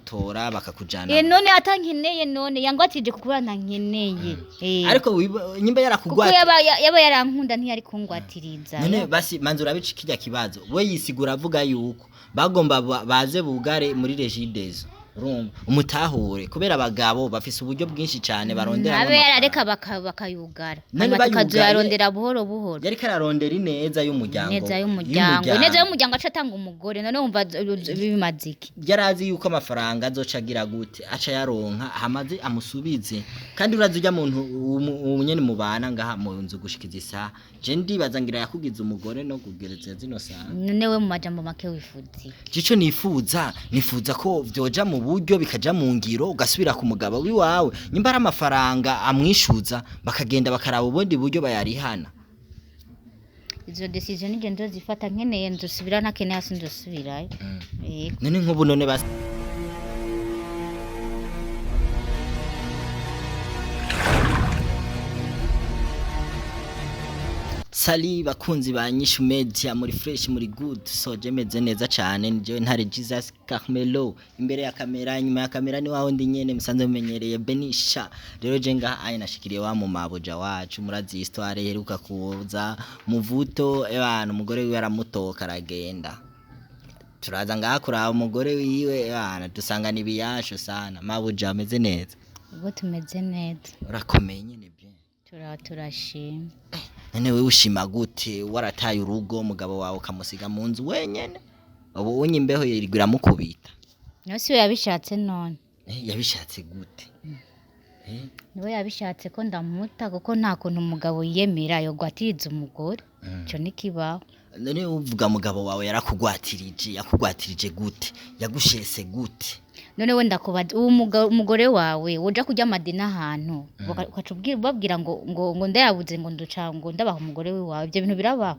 gutora bakakujana none atankeneye none yangwatije kuko atankeneye ariko nyimba yarakugwata yaba yarankunda ntiyari kungwatiriza none basi manzura bici kijya kibazo we yisigura avuga yuko bagomba baze bugare muri regidezo umutahure kubera abagabo bafise uburyo bwinshi cyane barondera abe yarareka bakayugara bakazarondera buhoro buhoro yari kararondera ineza y'umuryango neza y'umuryango acatanga umugore none umva bimaziki yarazi yuko amafaranga azocagira gute aca yaronka hamaze amusubize kandi urazi ujya muntu umunyene mubana ngaha mu nzu gushikiza isa je ndibaza ngira yakugize umugore no kugereza zino sana none we mu majambo make wifuzi gico nifuza ko vyoja mu buryo bikaja mu ngiro ugasubira ku mugabo wiwawe nyimba amafaranga amwishuza bakagenda bakaraba ubundi buryo bayarihana izo decision nije ndozifata nkeneye ndosubira ntakeneye hasi ndosubirayo none nk'ubu none basi Sali bakunzi ba Nyishu Media muri fresh muri good so jemeze neza cyane nje ntare Jesus Carmelo imbere ya kamera inyuma ya kamera ni waho ndi nyene musanze mumenyereye Benisha rero je nga ayi nashikiriye wa mu mabuja wacu murazi histoire heruka kuza muvuto ebana umugore wiwe aramutoka aragenda turaza ngakura umugore wiwe ebana dusanga nibiyasho sana mabuja ameze neza ubwo tumeze neza urakomeye nyene bye turashima none wewe ushima gute warataye urugo umugabo wawe kamusiga mu nzu wenyene ubu unyimbeho yirigura mukubita nose yabishatse none yabishatse gute niwe yabishatse ko ndamuta kuko nta kuntu umugabo yiyemera yo gwatiriza umugore cyo nikibaho none uvuga umugabo wawe yakugwatirije gute yagushese gute none wenda kubaza umugore wawe woja kujya madina ahantu ukacubwira babwira ngo ndayabuze ngo nduca ngo ndabaha umugore wawe ibyo bintu birabaho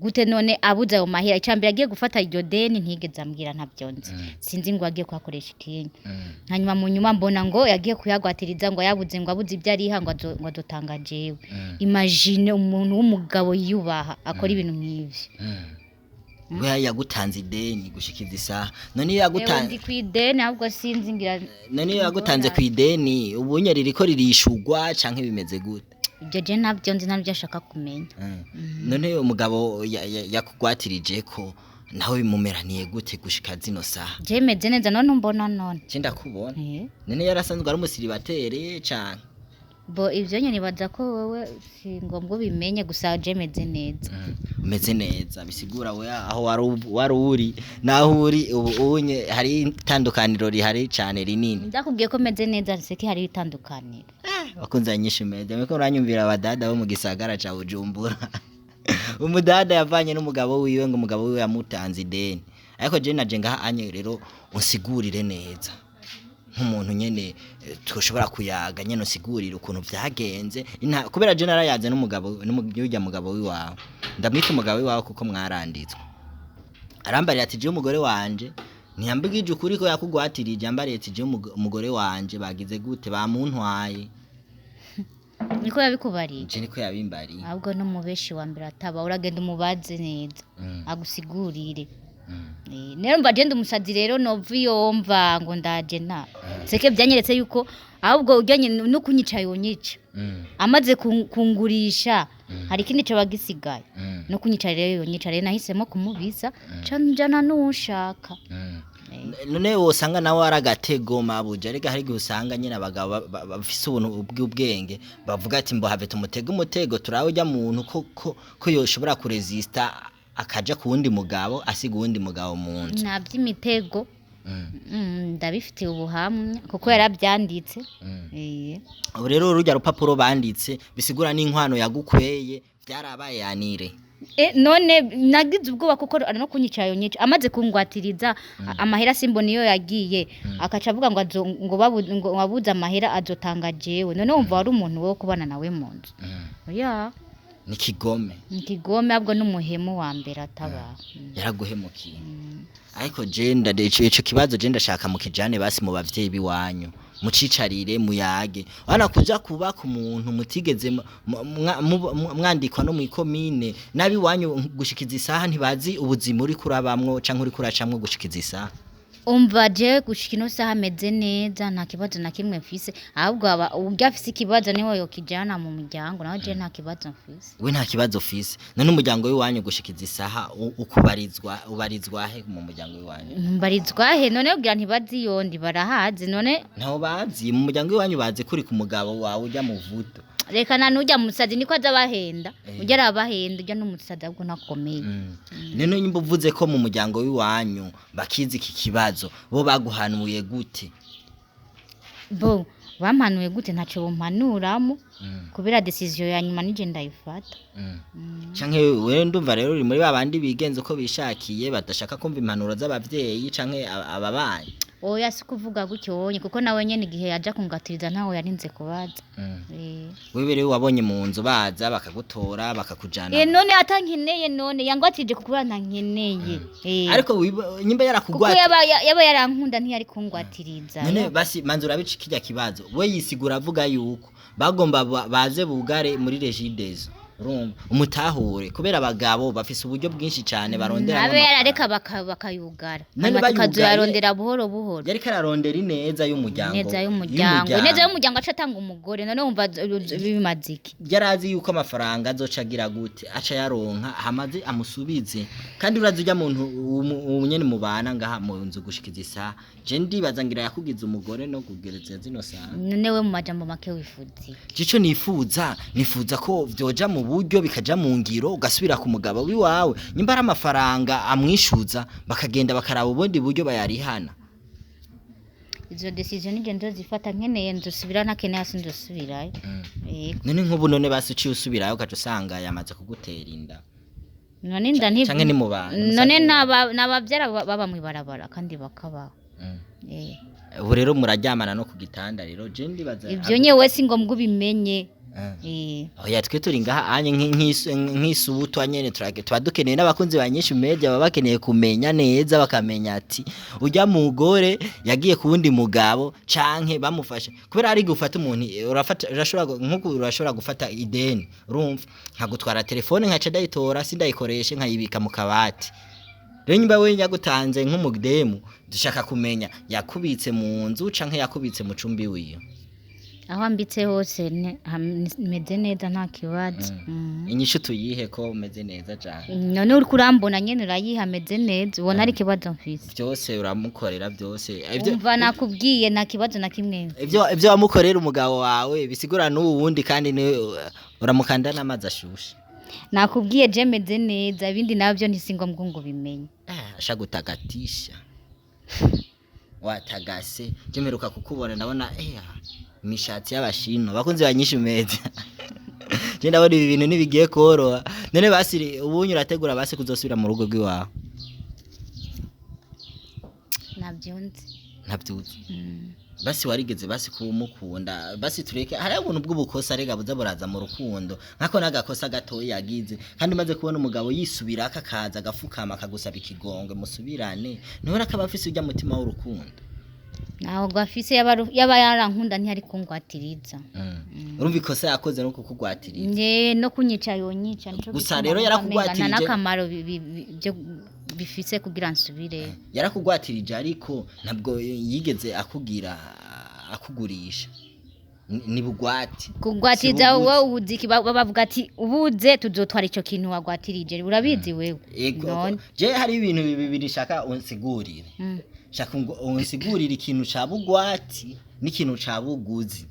gute none abuze ayo mahera icambere agiye gufata iryo deni ntigeze ambwira ntabyonze sinzi ngo agiye kwakoresha ikintu hanyuma mu nyuma mbona ngo yagiye kuyagwatiriza ngo yabuze ngo abuze ibyo ari ngo adotanga jewe imagine umuntu w'umugabo yubaha akora ibintu nk'ivyo we yagutanze ideni gushikiza isaha none yagutanze ndi kwideni ahubwo sinzi ngira none yagutanze kwideni ubunye ririko ririshugwa canke bimeze gute ibyo je ntabyo nzi ntabyo ashaka kumenya none umugabo yakugwatirije ko nawe bimumeraniye gute gushika zino saha je meze neza none mbona none cinda kubona none yarasanzwe ari umusiribatere canke bo ivyo nyene baza ko wewe si ngombwa bimenye gusa je meze neza meze neza bisigura we aho waruri naho uri ubunye hari itandukaniro rihari cyane rinini ndakubwiye ko meze neza nseke hari itandukaniro bakunza Nyishu Media meko uranyumvira abadada bo mu gisagara ca Bujumbura umudada yavanye n'umugabo wiwe ngo umugabo wiwe yamutanze ideni ariko je naje ngaha anye rero unsigurire neza nk'umuntu nyene twoshobora kuyaga nyene usigurira ukuntu vyagenze kubera je narayaze n'umugabo n'umujya mugabo wiwawe ndamwita umugabo wiwawe kuko mwaranditswe arambariye ati je umugore wanje ntiyambigije ukuri ko yakugwatirije ambariye ati je umugore wanje bagize gute bamuntwaye niko yabikubariye je niko yabimbariye ahubwo no mubeshi wa mbere ataba uragenda umubaze neza agusigurire nero mva genda umusazi rero noviyomva ngo ndaje nta seke byanyeretse yuko ahubwo ujyanye no kunyica yonyica amaze kungurisha hari kindi cyo bagisigaye no kunyica rero yonyica rero nahisemo kumubisa canjana nushaka none wosanga nawe aragatego mabuja rega hari gusanga nyine abagabo bafise ubuntu bw'ubwenge bavuga ati mbo have umutego turawe ujya muntu ko yoshobora kuresista akaja ku wundi mugabo asiga uwundi mugabo mu nzu nta by'imitego ndabifitiye ubuhamya kuko yarabyanditse ubu rero urujya rupapuro banditse bisigura n'inkwano yagukweye byarabaye yanire none nagize ubwoba kuko no kunyica yonyica amaze kungwatiriza amahera simbo niyo yagiye akaca avuga ngo wabuze amahera azotanga jewe none wumva wari umuntu wo kubana nawe mu nzu nikigome ahubwo n'umuhemu wa mbere ataba yaraguhemukiye ariko jenda ico kibazo jenda shaka mu kijane basi mu bavyeyi biwanyu mucicarire muyage wana kuja kuba ku muntu mutigeze mwandikwa no mu ikomine nabi wanyu gushikiza isaha ntibazi ubuzima uri kurabamwo canke uri kuracamwo gushikiza isaha umva je gushika ino saha ameze neza nta kibazo na kimwe mfise ahubwo urya afise ikibazo niwe yokijana mu muryango naho je nta kibazo mfise we nta kibazo ufise none umuryango w'iwanyu gushikiza isaha ubarizwa he mu muryango w'iwanyu mbarizwa he none ubwira ntibazi yondi barahazi none ntaho bazi mu muryango w'iwanyu bazi kuri ku mugabo wawe ujya mu vuto reka nanujya musazi niko aza bahenda ujya arabahenda ujya n'umusazi ahubwo nakomeye none nyimba uvuze ko mu muryango w'iwanyu bakizi iki kibazo bo baguhanuye gute bo bampanuye gute ntaco bumpanuramo kubera decision ya nyuma nije ndayifata canke wewe ndumva rero uri muri babandi bigenze ko bishakiye badashaka kumva impanuro z'abavyeyi canke ababanyi oya sikuvuga gutyo wonye kuko nawe nyene igihe yaja kungatiriza ntaho yarinze kubaza wewe rero wabonye mu nzu baza bakagutora bakakujana none atankeneye none yangwatije kukubura ntankeneye ariko nyimba yarakugwata kuko yaba yarankunda ntiyari kungwatiriza none basi manzura bici kijya kibazo we yisigura avuga yuko bagomba baze bugare muri regidezo urumva umutahure kubera abagabo bafise uburyo bwinshi cyane barondera abe yarareka bakayugara bakazo yarondera buhoro buhoro yari kararondera ineza y'umuryango ineza y'umuryango aca atanga umugore none umva bimaziki yarazi yuko amafaranga azoca agira gute aca yaronka hamaze amusubize kandi urazi ujya muntu unyene mubana ngaha mu nzu gushikiza isaha je ndibaza ngira yakugize umugore no kugereza zino saha none we mu majambo make wifuzi cico nifuza ko vyoja mu buryo bikaja mu ngiro ugasubira ku mugabo wiwawe nyimba ari amafaranga amwishuza bakagenda bakaraba ubundi buryo bayarihana izo decision nije ndozifata nkeneye ndosubira nakeneye sindosubirayo none nk'ubu none basi uciye usubirayo ukaca usanga yamaze kugutera inda none inda nti canke ni mu bantu none nabavyara baba mwibarabara kandi bakabaho ubu rero muraryamana no ku gitanda rero je ndibaza ivyo nyewe singombwa ubimenye oya twe turi ngaha anye nk'isubuto nyene tuba dukeneye n'abakunzi ba nyinshi media baba bakeneye kumenya neza bakamenya ati ujya mugore yagiye ku wundi mugabo canke bamufashe kubera ari gufata umuntu urashobora gufata ideni urumva nkagutwara telefone nkaca ndayitora sindayikoreshe nkayibika mu kabati rero nyimba we yagutanze nk'umugdemu dushaka kumenya yakubitse mu nzu canke yakubitse mu cumbi wiyo aho ambitse hose meze neza nta kibazo inyishu tuyihe ko umeze neza cyane none uri kurambona nyene urayiha meze neza ubona ari kibazo mfise byose uramukorera byose umva nakubwiye nta kibazo na kimwe ibyo wamukorera umugabo wawe bisigura n'ubu wundi kandi uramukanda n'amazi ashushe nakubwiye je meze neza ibindi nabyo ntisingombwa ngo bimenye ashagutagatisha watagase jemeruka kukubona ndabona imishatsi y'abashino bakunze banyinshi media je ndabona ibi bintu nibigiye koroha none basi ubunyu urategura basi kuzosubira mu rugo rw'iwawe nabyunze basi warigeze basi kumukunda basi tureke hari ubuntu bw'ubukosa rega buza buraza mu rukundo nkako nagakosa gatoyi yagize kandi maze kubona umugabo yisubira akakaza gafukama akagusaba ikigongwe musubirane none akaba afise ujya mutima w'urukundo naho gwafise yaba yarankunda ntiyari kungwatiriza urumva ikosa yakoze no kukugwatiriza no kunyica yonyica nico gusa rero yarakugwatirije nakamaro byo bifise kugira nsubire yarakugwatirije ariko ntabwo yigeze akugurisha ni bugwati kugwatiza wowe ubuziki bavuga ati ubuze tuzotwara ico kintu wagwatirije urabizi wewe none je hari ibintu bibiri shaka unsigurire shaka ngo unsigurire ikintu ca bugwati n'ikintu ca buguzi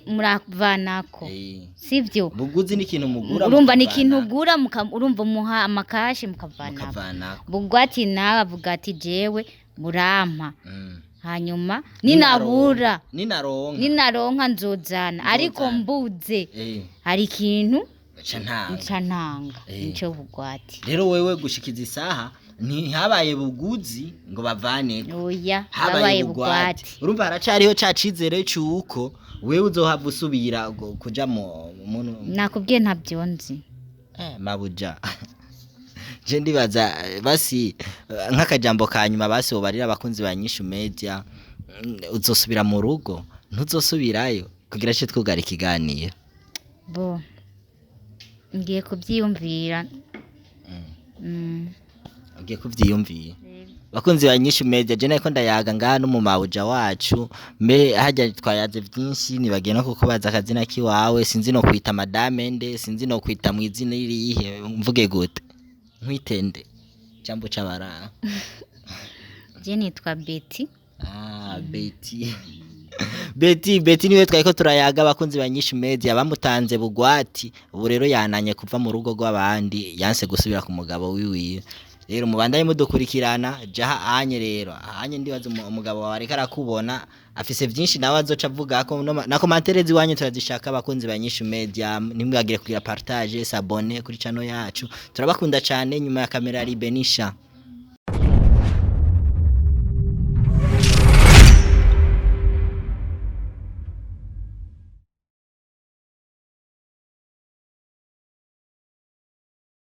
muravanako sivyo buguzi n'ikintu mugura urumva n'ikintu ugura urumva muha amakashi mukavanako bugwati nawe avuga ati jewe murampa hanyuma ninaronka nzozana ariko mbuze hari ikintu ntanga nico bugwati rero wewe gushikiza isaha ntihabaye buguzi ngo bavane oya habaye bugwati urumva haracariho cacizere cyuko wewe uzohava usubira kuja mu muntu nakubwiye ntabyonzi mabuja je ndibaza basi nk'akajambo kanyuma basi bobarira abakunzi ba nyinshi media uzosubira mu rugo ntuzosubirayo kugira cyo twugara ikiganiro bo ngiye kubyiyumvira ugiye kuvyiyumviye bakunzi ba nyinshi media je nako ndayaga ngaha no mu mawuja wacu mbe hajya twayaze byinshi nibagiye no kukubaza akazina kiwawe sinzi no kwita madame nde sinzi no kwita mu izina ririhe mvuge gute nkwitende cyambo cabara je nitwa Betty Betty niwe twayiko turayaga abakunzi ba nyinshi media bamutanze bugwati ubu rero yananye kuva mu rugo rw'abandi yanse gusubira ku mugabo wiwiye rero mubandanye mudukurikirana jaha anye rero anye ndibaza umugabo wawe ariko arakubona afise byinshi nawe azoca avuga ko na commentaires iwanyu turazishaka abakunzi ba nyinshi media nimwagire kugira partage s'abonner kuri channel yacu turabakunda cyane nyuma ya kamera ari Benisha